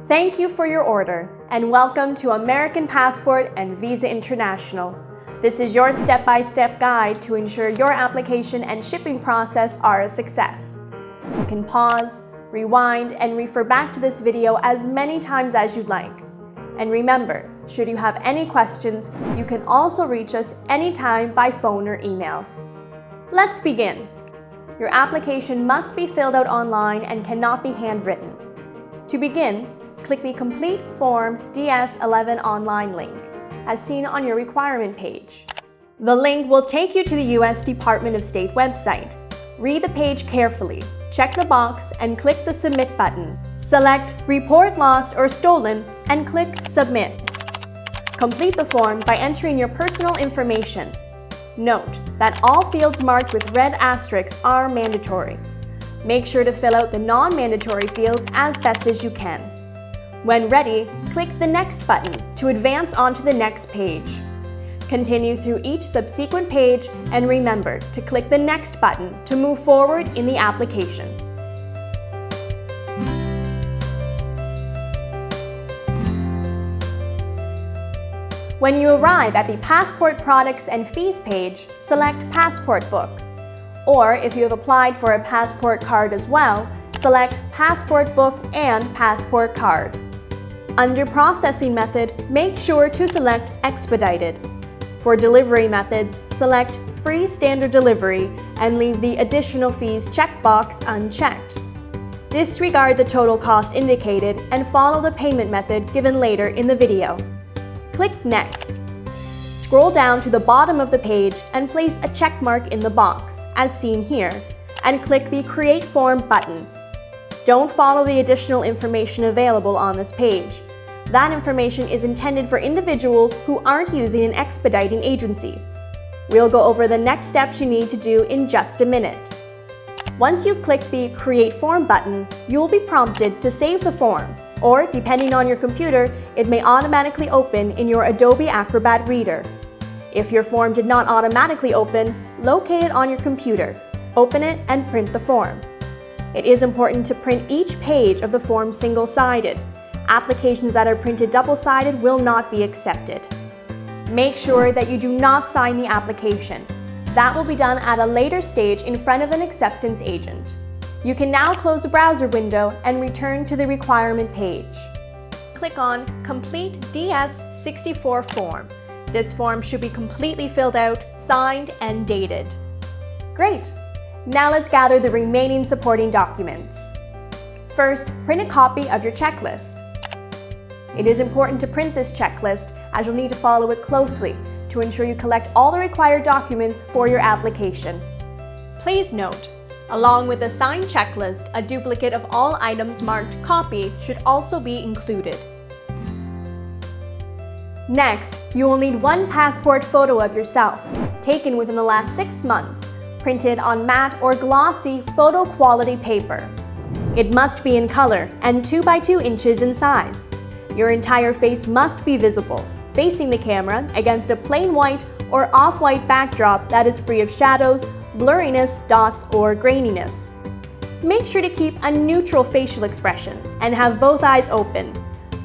Thank you for your order, and welcome to American Passport and Visa International. This is your step-by-step guide to ensure your application and shipping process are a success. You can pause, rewind, and refer back to this video as many times as you'd like. And remember, should you have any questions, you can also reach us anytime by phone or email. Let's begin. Your application must be filled out online and cannot be handwritten. To begin, click the Complete Form DS11 online link, as seen on your requirement page. The link will take you to the U.S. Department of State website. Read the page carefully, check the box, and click the Submit button. Select Report Lost or Stolen and click Submit. Complete the form by entering your personal information. Note that all fields marked with red asterisks are mandatory. Make sure to fill out the non-mandatory fields as best as you can. When ready, click the Next button to advance onto the next page. Continue through each subsequent page and remember to click the Next button to move forward in the application. When you arrive at the Passport Products and Fees page, select Passport Book. Or if you have applied for a passport card as well, select Passport Book and Passport Card. Under Processing Method, make sure to select Expedited. For delivery methods, select Free Standard Delivery and leave the Additional Fees checkbox unchecked. Disregard the total cost indicated and follow the payment method given later in the video. Click Next. Scroll down to the bottom of the page and place a check mark in the box, as seen here, and click the Create Form button. Don't follow the additional information available on this page. That information is intended for individuals who aren't using an expediting agency. We'll go over the next steps you need to do in just a minute. Once you've clicked the Create Form button, you will be prompted to save the form, or depending on your computer, it may automatically open in your Adobe Acrobat Reader. If your form did not automatically open, locate it on your computer, open it, and print the form. It is important to print each page of the form single-sided. Applications that are printed double-sided will not be accepted. Make sure that you do not sign the application. That will be done at a later stage in front of an acceptance agent. You can now close the browser window and return to the requirement page. Click on Complete DS64 Form. This form should be completely filled out, signed, and dated. Great! Now let's gather the remaining supporting documents. First, print a copy of your checklist. It is important to print this checklist as you'll need to follow it closely to ensure you collect all the required documents for your application. Please note, along with the signed checklist, a duplicate of all items marked Copy should also be included. Next, you will need one passport photo of yourself, taken within the last 6 months, printed on matte or glossy photo quality paper. It must be in color and 2 by 2 inches in size. Your entire face must be visible, facing the camera against a plain white or off-white backdrop that is free of shadows, blurriness, dots, or graininess. Make sure to keep a neutral facial expression and have both eyes open.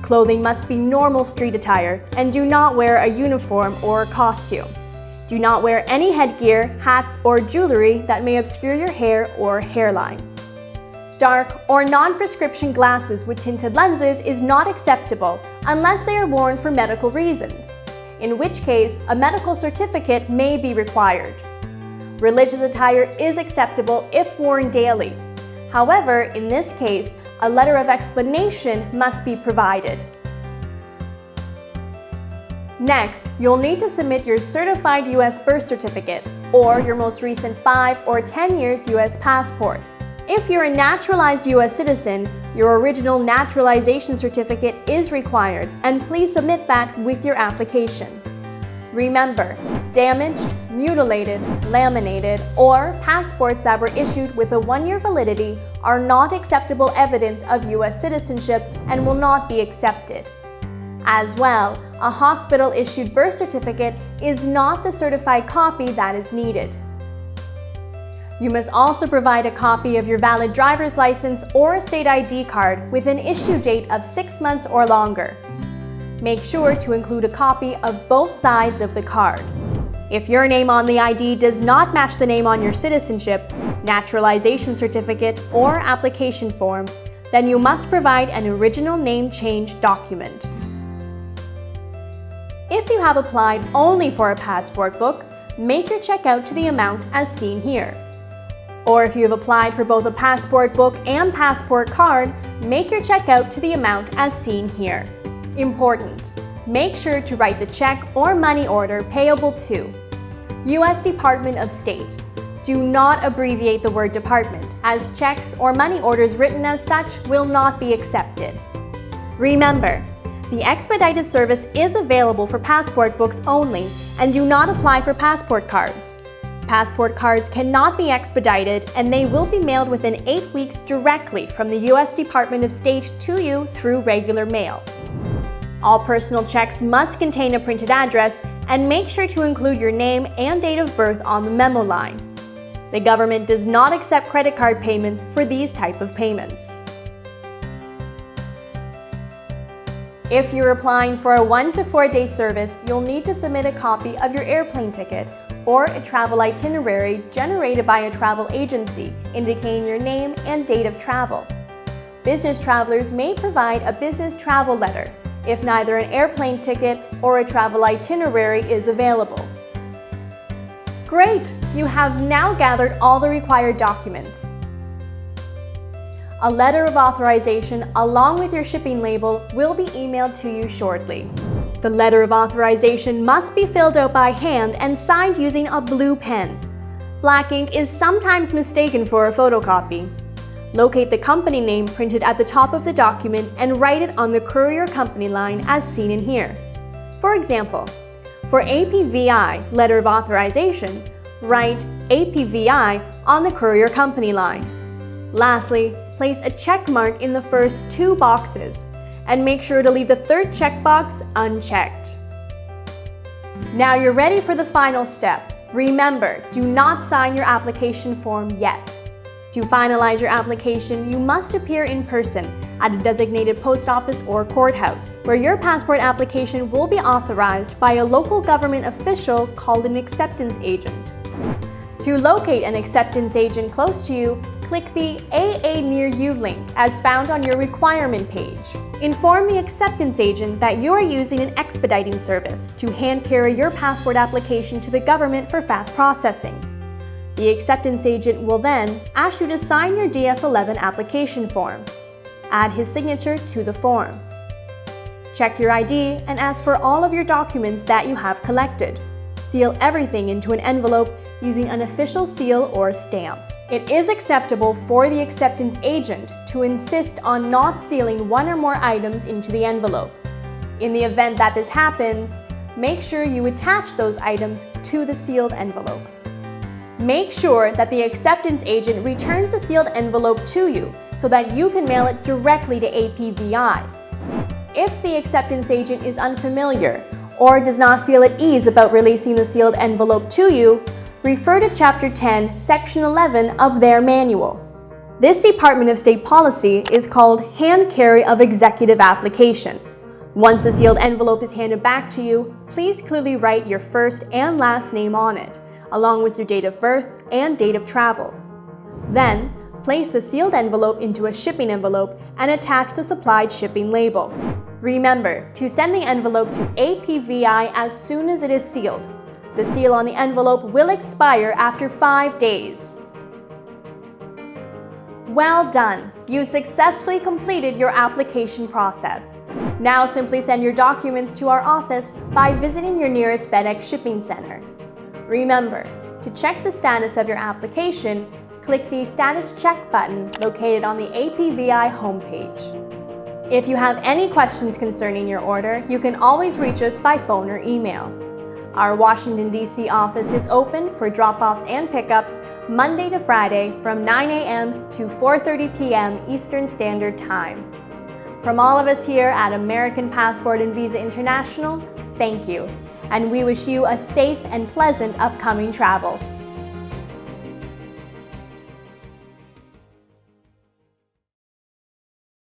Clothing must be normal street attire and do not wear a uniform or costume. Do not wear any headgear, hats, or jewelry that may obscure your hair or hairline. Dark or non-prescription glasses with tinted lenses is not acceptable unless they are worn for medical reasons, in which case a medical certificate may be required. Religious attire is acceptable if worn daily. However, in this case, a letter of explanation must be provided. Next, you'll need to submit your certified U.S. birth certificate or your most recent 5 or 10 years U.S. passport. If you're a naturalized U.S. citizen, your original naturalization certificate is required, and please submit that with your application. Remember, damaged, mutilated, laminated, or passports that were issued with a 1-year validity are not acceptable evidence of U.S. citizenship and will not be accepted. As well, a hospital-issued birth certificate is not the certified copy that is needed. You must also provide a copy of your valid driver's license or state ID card with an issue date of 6 months or longer. Make sure to include a copy of both sides of the card. If your name on the ID does not match the name on your citizenship, naturalization certificate, or application form, then you must provide an original name change document. If you have applied only for a passport book, make your check out to the amount as seen here. Or if you have applied for both a passport book and passport card, make your check out to the amount as seen here. Important: make sure to write the check or money order payable to U.S. Department of State. Do not abbreviate the word department, as checks or money orders written as such will not be accepted. Remember, the expedited service is available for passport books only and do not apply for passport cards. Passport cards cannot be expedited and they will be mailed within 8 weeks directly from the U.S. Department of State to you through regular mail. All personal checks must contain a printed address and make sure to include your name and date of birth on the memo line. The government does not accept credit card payments for these type of payments. If you're applying for a 1 to 4 day service, you'll need to submit a copy of your airplane ticket or a travel itinerary generated by a travel agency indicating your name and date of travel. Business travelers may provide a business travel letter if neither an airplane ticket or a travel itinerary is available. Great! You have now gathered all the required documents. A letter of authorization along with your shipping label will be emailed to you shortly. The letter of authorization must be filled out by hand and signed using a blue pen. Black ink is sometimes mistaken for a photocopy. Locate the company name printed at the top of the document and write it on the courier company line as seen in here. For example, for APVI letter of authorization, write APVI on the courier company line. Lastly, place a check mark in the first 2 boxes and make sure to leave the third checkbox unchecked. Now you're ready for the final step. Remember, do not sign your application form yet. To finalize your application, you must appear in person at a designated post office or courthouse, where your passport application will be authorized by a local government official called an acceptance agent. To locate an acceptance agent close to you, click the AA Near You link as found on your requirement page. Inform the acceptance agent that you are using an expediting service to hand carry your passport application to the government for fast processing. The acceptance agent will then ask you to sign your DS-11 application form. Add his signature to the form. Check your ID and ask for all of your documents that you have collected. Seal everything into an envelope using an official seal or stamp. It is acceptable for the acceptance agent to insist on not sealing 1 or more items into the envelope. In the event that this happens, make sure you attach those items to the sealed envelope. Make sure that the acceptance agent returns the sealed envelope to you so that you can mail it directly to APVI. If the acceptance agent is unfamiliar or does not feel at ease about releasing the sealed envelope to you, refer to Chapter 10, Section 11 of their manual. This Department of State policy is called Hand Carry of Executive Application. Once the sealed envelope is handed back to you, please clearly write your first and last name on it, along with your date of birth and date of travel. Then, place the sealed envelope into a shipping envelope and attach the supplied shipping label. Remember to send the envelope to APVI as soon as it is sealed. The seal on the envelope will expire after 5 days. Well done! You successfully completed your application process. Now simply send your documents to our office by visiting your nearest FedEx shipping center. Remember, to check the status of your application, click the Status Check button located on the APVI homepage. If you have any questions concerning your order, you can always reach us by phone or email. Our Washington, D.C. office is open for drop-offs and pickups Monday to Friday from 9 a.m. to 4:30 p.m. Eastern Standard Time. From all of us here at American Passport and Visa International, thank you, and we wish you a safe and pleasant upcoming travel.